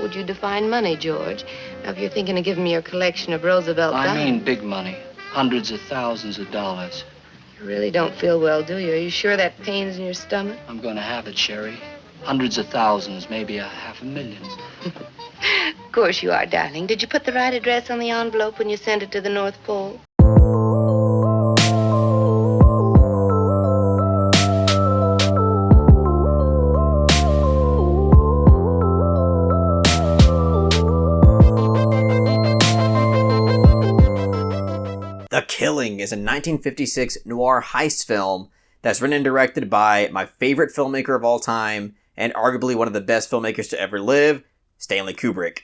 would you define money, George? Now, if you're thinking of giving me your collection of Roosevelt I diamonds... mean big money. Hundreds of thousands of dollars. You really don't feel well, do you? Are you sure that pain's in your stomach? I'm going to have it, Sherry. Hundreds of thousands, maybe a $500,000. Of course you are, darling. Did you put the right address on the envelope when you sent it to the North Pole? The Killing is a 1956 noir heist film that's written and directed by my favorite filmmaker of all time and arguably one of the best filmmakers to ever live, Stanley Kubrick.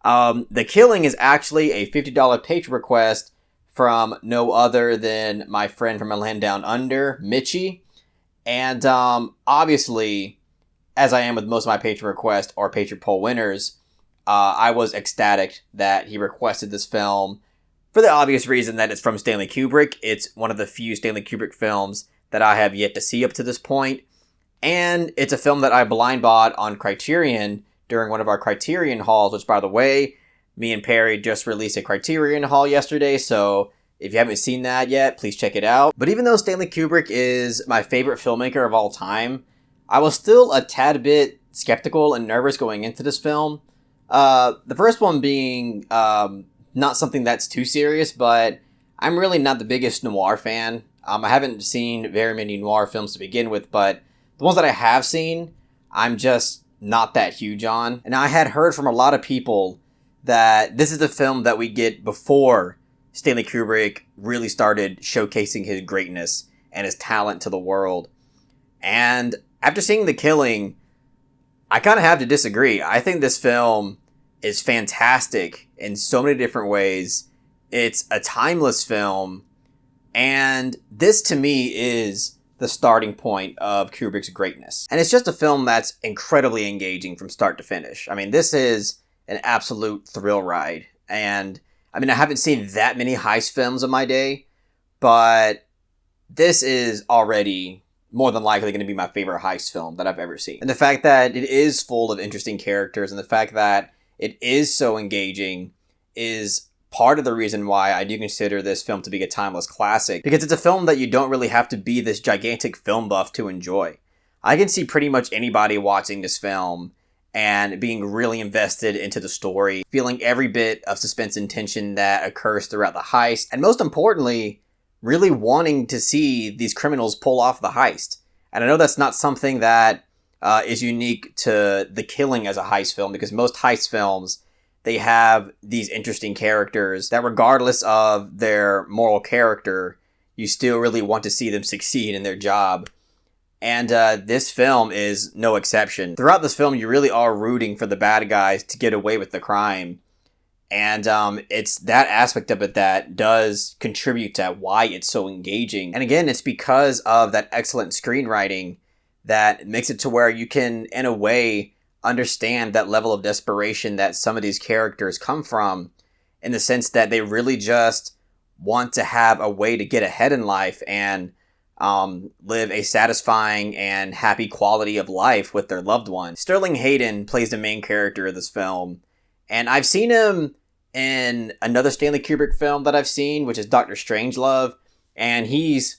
The Killing is actually a $50 Patreon request from no other than my friend from a land down under, Mitchie. And obviously, as I am with most of my Patreon requests or Patreon poll winners, I was ecstatic that he requested this film for the obvious reason that it's from Stanley Kubrick. It's one of the few Stanley Kubrick films that I have yet to see up to this point. And it's a film that I blind bought on Criterion during one of our Criterion hauls, which, by the way, me and Perry just released a Criterion haul yesterday, so if you haven't seen that yet, please check it out. But even though Stanley Kubrick is my favorite filmmaker of all time, I was still a tad bit skeptical and nervous going into this film. The first one being not something that's too serious, but I'm really not the biggest noir fan. I haven't seen very many noir films to begin with, but the ones that I have seen, I'm just not that huge on. And I had heard from a lot of people that this is the film that we get before Stanley Kubrick really started showcasing his greatness and his talent to the world. And after seeing The Killing, I kind of have to disagree. I think this film is fantastic in so many different ways. It's a timeless film, and this to me is the starting point of Kubrick's greatness. And it's just a film that's incredibly engaging from start to finish. I mean, this is an absolute thrill ride. And I mean, I haven't seen that many heist films in my day, but this is already more than likely going to be my favorite heist film that I've ever seen. And the fact that it is full of interesting characters and the fact that it is so engaging is part of the reason why I do consider this film to be a timeless classic, because it's a film that you don't really have to be this gigantic film buff to enjoy. I can see pretty much anybody watching this film and being really invested into the story, feeling every bit of suspense and tension that occurs throughout the heist, and most importantly, really wanting to see these criminals pull off the heist. And I know that's not something that is unique to The Killing as a heist film, because most heist films, they have these interesting characters that regardless of their moral character, you still really want to see them succeed in their job. And this film is no exception. Throughout this film, you really are rooting for the bad guys to get away with the crime. And it's that aspect of it that does contribute to why it's so engaging. And again, it's because of that excellent screenwriting that makes it to where you can, in a way, understand that level of desperation that some of these characters come from, in the sense that they really just want to have a way to get ahead in life and live a satisfying and happy quality of life with their loved one. Sterling Hayden plays the main character of this film, and I've seen him in another Stanley Kubrick film that I've seen, which is Dr. Strangelove, and he's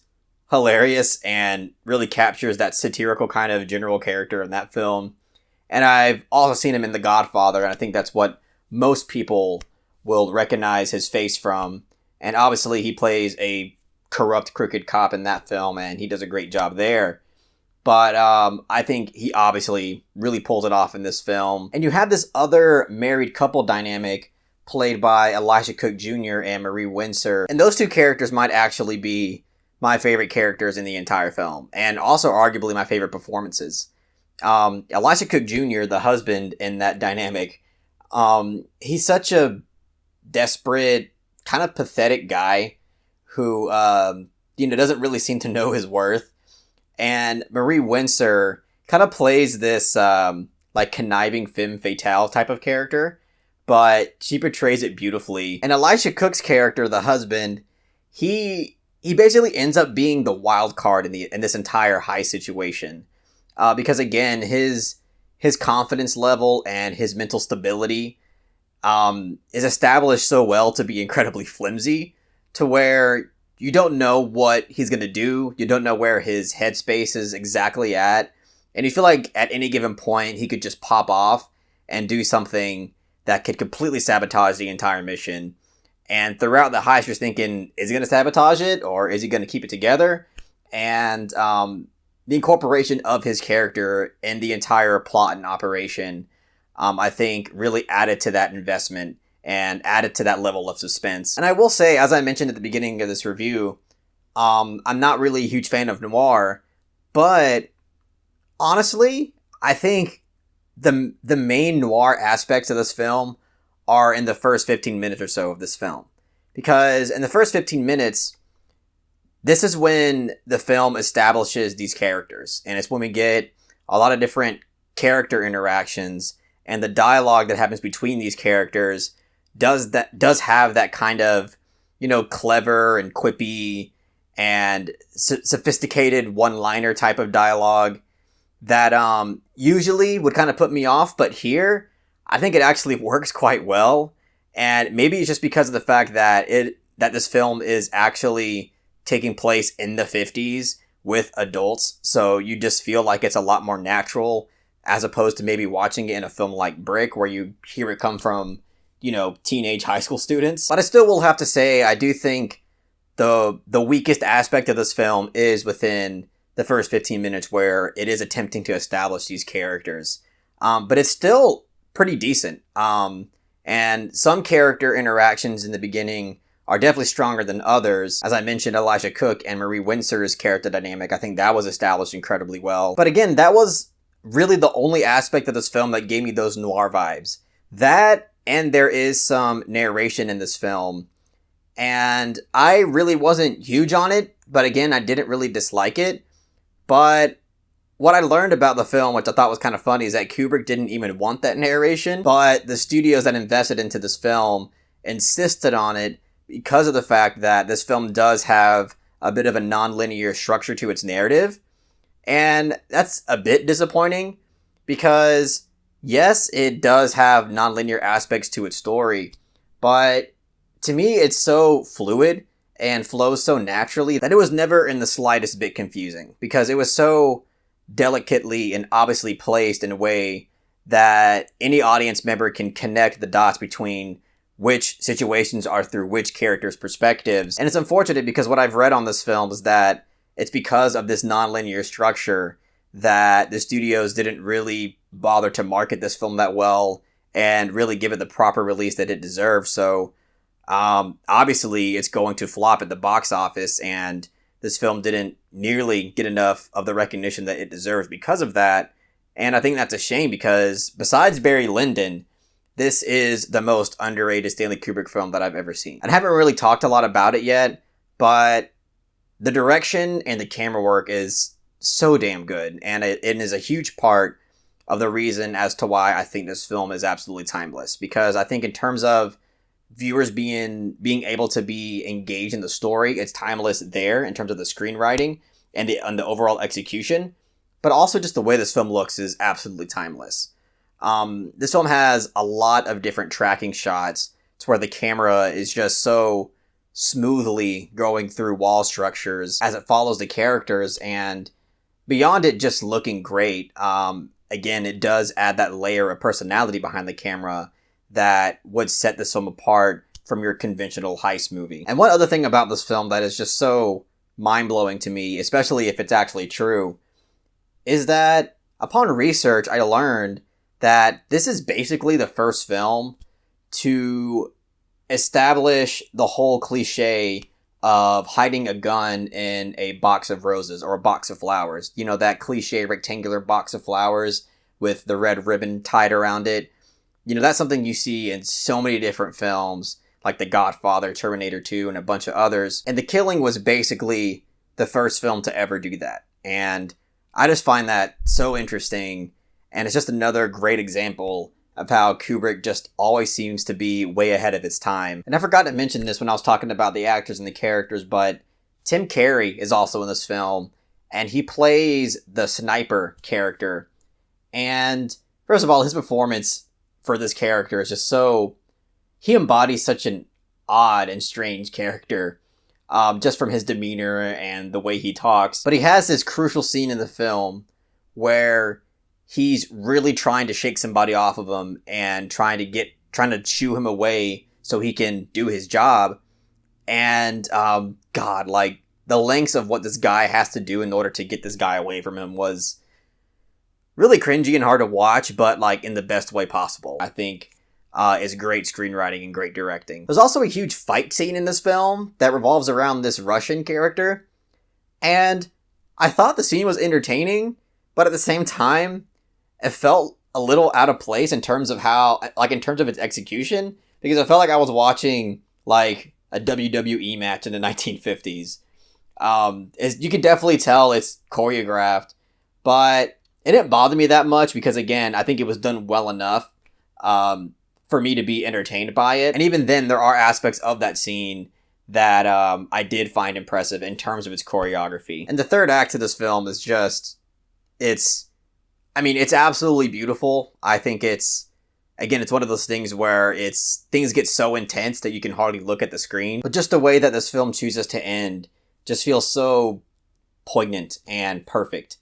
hilarious and really captures that satirical kind of general character in that film. And I've also seen him in The Godfather, and I think that's what most people will recognize his face from. And obviously he plays a corrupt, crooked cop in that film, and he does a great job there. But I think he obviously really pulls it off in this film. And you have this other married couple dynamic played by Elisha Cook Jr. and Marie Windsor. And those two characters might actually be my favorite characters in the entire film, and also arguably my favorite performances. Elisha Cook Jr., the husband in that dynamic, he's such a desperate, kind of pathetic guy who, doesn't really seem to know his worth. And Marie Windsor kind of plays this, conniving femme fatale type of character, but she portrays it beautifully. And Elisha Cook's character, the husband, he basically ends up being the wild card in this entire heist situation. Because again, his his confidence level and his mental stability is established so well to be incredibly flimsy, to where you don't know what he's going to do. You don't know where his headspace is exactly at. And you feel like at any given point, he could just pop off and do something that could completely sabotage the entire mission. And throughout the heist, you're thinking, is he going to sabotage it, or is he going to keep it together? And the incorporation of his character in the entire plot and operation, I think, really added to that investment and added to that level of suspense. And I will say, as I mentioned at the beginning of this review, I'm not really a huge fan of Noir, but honestly, I think the main Noir aspects of this film are in the first 15 minutes or so of this film. Because in the first 15 minutes, this is when the film establishes these characters. And it's when we get a lot of different character interactions, and the dialogue that happens between these characters does have that kind of, clever and quippy and sophisticated one-liner type of dialogue that usually would kind of put me off, but here I think it actually works quite well. And maybe it's just because of the fact that this film is actually taking place in the 50s with adults, so you just feel like it's a lot more natural, as opposed to maybe watching it in a film like Brick, where you hear it come from, teenage high school students. But I still will have to say, I do think the weakest aspect of this film is within the first 15 minutes, where it is attempting to establish these characters. But it's still pretty decent. And some character interactions in the beginning are definitely stronger than others. As I mentioned, Elijah Cook and Marie Windsor's character dynamic, I think that was established incredibly well. But again, that was really the only aspect of this film that gave me those noir vibes. That, and there is some narration in this film, and I really wasn't huge on it, but again, I didn't really dislike it. But what I learned about the film, which I thought was kind of funny, is that Kubrick didn't even want that narration, but the studios that invested into this film insisted on it because of the fact that this film does have a bit of a non-linear structure to its narrative. And that's a bit disappointing because, yes, it does have non-linear aspects to its story, but to me, it's so fluid and flows so naturally that it was never in the slightest bit confusing, because it was so delicately and obviously placed in a way that any audience member can connect the dots between which situations are through which characters' perspectives. And it's unfortunate because what I've read on this film is that it's because of this non-linear structure that the studios didn't really bother to market this film that well and really give it the proper release that it deserves. So obviously it's going to flop at the box office, and this film didn't nearly get enough of the recognition that it deserves because of that. And I think that's a shame, because besides Barry Lyndon, this is the most underrated Stanley Kubrick film that I've ever seen. I haven't really talked a lot about it yet, but the direction and the camera work is so damn good, and it is a huge part of the reason as to why I think this film is absolutely timeless. Because I think in terms of viewers being able to be engaged in the story, it's timeless there in terms of the screenwriting and the overall execution. But also just the way this film looks is absolutely timeless. This film has a lot of different tracking shots to where the camera is just so smoothly going through wall structures as it follows the characters, and beyond it just looking great, again, it does add that layer of personality behind the camera that would set this film apart from your conventional heist movie. And one other thing about this film that is just so mind-blowing to me, especially if it's actually true, is that upon research, I learned that this is basically the first film to establish the whole cliche of hiding a gun in a box of roses or a box of flowers. You know, that cliche rectangular box of flowers with the red ribbon tied around it. You know, that's something you see in so many different films, like The Godfather, Terminator 2, and a bunch of others. And The Killing was basically the first film to ever do that. And I just find that so interesting. And it's just another great example of how Kubrick just always seems to be way ahead of its time. And I forgot to mention this when I was talking about the actors and the characters, but Tim Curry is also in this film, and he plays the sniper character. And First of all, his performance for this character is just so... He embodies such an odd and strange character, just from his demeanor and the way he talks. But he has this crucial scene in the film where he's really trying to shake somebody off of him and trying to shoo him away so he can do his job. And, God, like, the lengths of what this guy has to do in order to get this guy away from him was really cringy and hard to watch, but, like, in the best way possible. I think is great screenwriting and great directing. There's also a huge fight scene in this film that revolves around this Russian character. And I thought the scene was entertaining, but at the same time, it felt a little out of place in terms of in terms of its execution, because I felt like I was watching, like, a WWE match in the 1950s. You can definitely tell it's choreographed, but it didn't bother me that much because, again, I think it was done well enough for me to be entertained by it. And even then, there are aspects of that scene that I did find impressive in terms of its choreography. And the third act of this film is just, it's absolutely beautiful. I think it's one of those things where things get so intense that you can hardly look at the screen. But just the way that this film chooses to end just feels so poignant and perfect.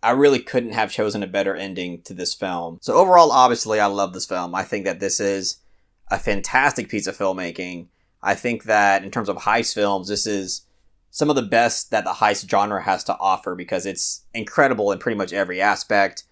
I really couldn't have chosen a better ending to this film. So overall, obviously, I love this film. I think that this is a fantastic piece of filmmaking. I think that in terms of heist films, this is some of the best that the heist genre has to offer because it's incredible in pretty much every aspect.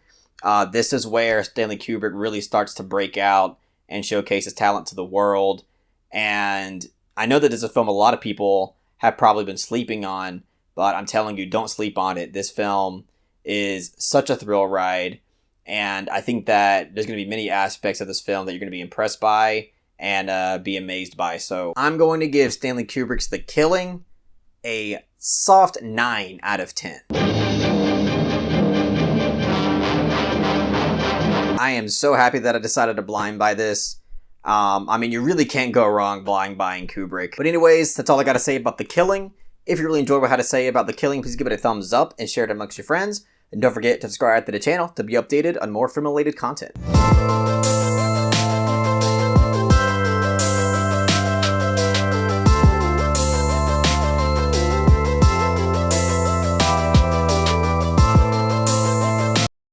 This is where Stanley Kubrick really starts to break out and showcase his talent to the world. And I know that this is a film a lot of people have probably been sleeping on, but I'm telling you, don't sleep on it. This film is such a thrill ride, and I think that there's going to be many aspects of this film that you're going to be impressed by and be amazed by. So I'm going to give Stanley Kubrick's The Killing a soft 9 out of 10. I am so happy that I decided to blind buy this. You really can't go wrong blind buying Kubrick. But anyways, that's all I got to say about The Killing. If you really enjoyed what I had to say about The Killing, please give it a thumbs up and share it amongst your friends. And don't forget to subscribe to the channel to be updated on more film-related content.